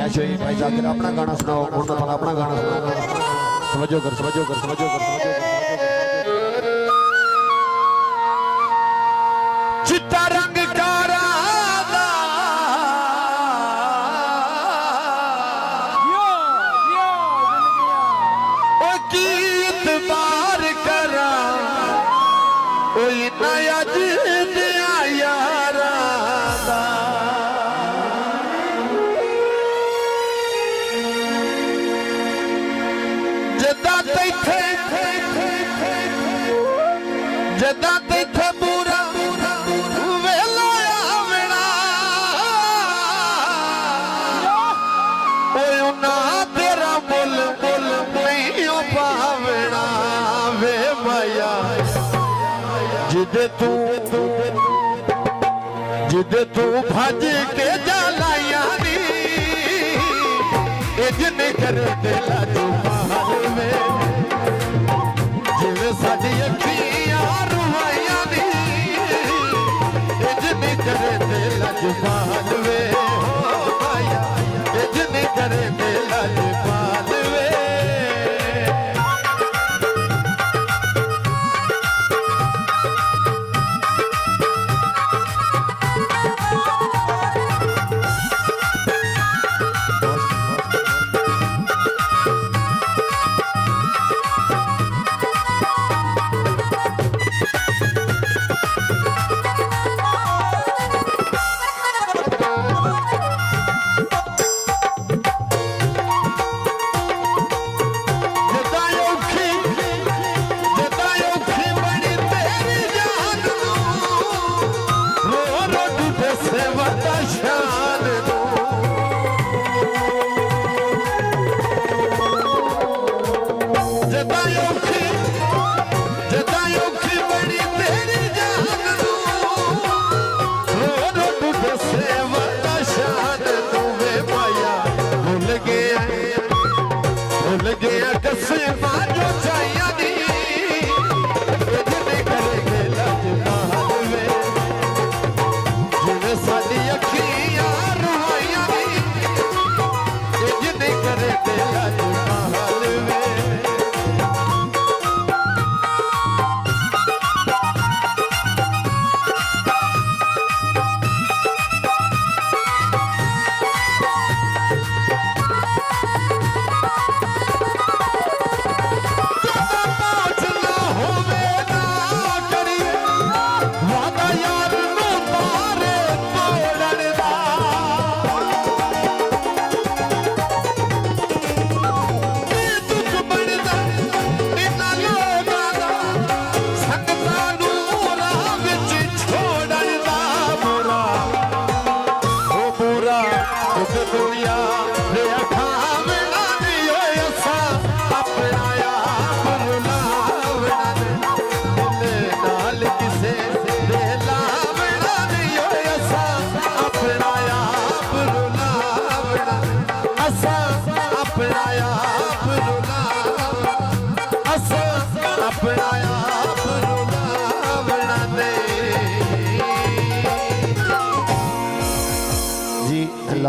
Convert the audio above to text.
फरमाइश हुई भाई जाकिर अपना गाना सुनाओ, उन्होंने अपना गाना सुनाओ। समझो कर समझो कर समझो कर समझो कर चिट्टा रंग कारा गीत बार करा नया दिया यारा जदा तैथे बुरा वेला आवना ना तेरा मुल मुल नहीं पावना वे माया जिदे तू भज के जाला नी इजन कर दिला तू महल में जिवे साडी अखी